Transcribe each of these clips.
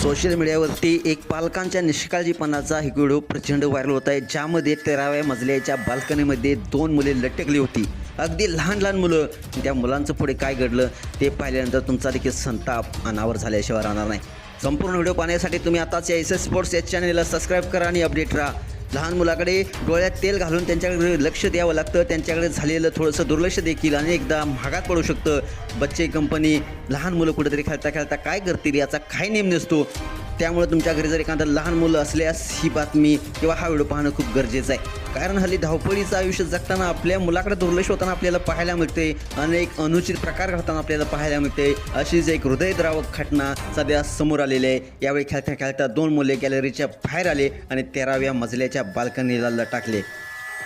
Social मीडियावरती एक पालकांच्या निष्काळजीपणाचा एक व्हिडिओ प्रचंड व्हायरल होत आहे, ज्यामध्ये 13व्या मजल्याच्या बाल्कनीमध्ये 2 मुले लटकली होती. अगदी लहान लहान मुलं. त्या मुलांचं पुढे काय घडलं ते पाहिल्यानंतर तुमचा देखील संताप अनावर झाल्याशिवाय राहणार नाही. संपूर्ण व्हिडिओ पाहण्यासाठी तुम्ही आताच या SS स्पोर्ट्स या चॅनलला सबस्क्राईब करा आणि अपडेट राहा. लहान मुलाकडे डोळ्यात तेल घालून त्यांच्याकडे लक्ष द्यावं लागतं. त्यांच्याकडे झालेलं थोडंसं दुर्लक्ष देखील अनेकदा महागात पडू शकतं. बच्चे कंपनी लहान मुलं कुठेतरी खेळता खेळता काय करतील याचा काही नेम नसतो. त्यामुळे तुमच्या घरी जर एखादं लहान मुलं असल्यास ही बातमी किंवा हा व्हिडिओ पाहणं खूप गरजेचं आहे. कारण हल्ली धावपळीचं आयुष्य जगताना आपल्या मुलाकडे दुर्लक्ष होताना आपल्याला पाहायला मिळते. अनेक अनुचित प्रकार घडताना आपल्याला पाहायला मिळते. अशीच एक हृदयद्रावक घटना सध्या समोर आलेली आहे. यावेळी खेळता खेळता 2 मुले गॅलरीच्या बाहेर आले आणि 13व्या मजल्याच्या बाल्कनीला लटाकले.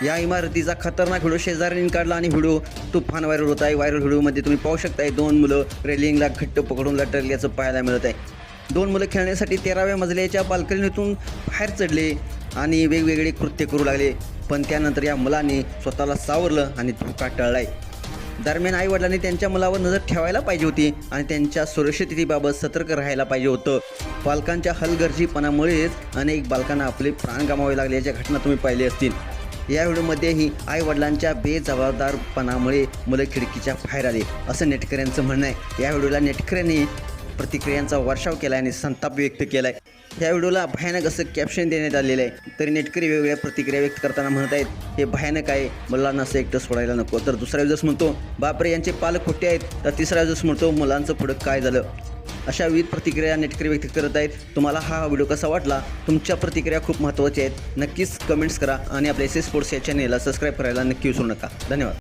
या इमारतीचा खतरनाक व्हिडिओ शेजाऱ्यांनी काढला आणि व्हिडिओ तुफान व्हायरल होत आहे. व्हायरल व्हिडिओमध्ये तुम्ही पाहू शकताय 2 मुलं रेलिंगला घट्ट पकडून लटकल्याचं पाहायला मिळत आहे. 2 मुलं खेळण्यासाठी 13व्या मजल्याच्या बाल्कनीतून बाहेर चढले आणि वेगवेगळे कृत्य करू लागले. पण त्यानंतर या मुलांनी स्वतःला सावरलं आणि धोका टळलाय. दरम्यान आईवडिलांनी त्यांच्या मुलावर नजर ठेवायला पाहिजे होती आणि त्यांच्या सुरक्षिततेबाबत सतर्क राहायला पाहिजे होतं. पालकांच्या हलगर्जीपणामुळेच अनेक बालकांना आपले प्राण गमावे लागले याच्या घटना तुम्ही पाहिली असतील. या व्हिडिओमध्येही आईवडिलांच्या बेजबाबदारपणामुळे मुलं खिडकीच्या बाहेर आले असं नेटकऱ्यांचं म्हणणं आहे. या व्हिडिओला नेटकऱ्यांनी प्रतिक्रियांचा वर्षाव केला आणि संताप व्यक्त केला आहे. या व्हिडिओला भयानक असं कॅप्शन देण्यात आलेलं आहे. तरी नेटकरी वेगवेगळ्या प्रतिक्रिया व्यक्त करताना म्हणत आहेत, हे भयानक आहे, मुलांना असं एकटं सोडायला नको. तर दुसरा दिवस म्हणतो, बापरे यांचे पालक खोटे आहेत. तर तिसरा दिवस म्हणतो, मुलांचं पुढं काय झालं. अशा विविध प्रतिक्रिया नेटकरी व्यक्त करत आहेत. तुम्हाला हा व्हिडिओ कसा वाटला? तुमच्या प्रतिक्रिया खूप महत्त्वाच्या आहेत. नक्कीच कमेंट्स करा आणि आपल्या SS स्पोर्ट्स या चॅनेलला सबस्क्राईब करायला नक्की विसरू नका. धन्यवाद.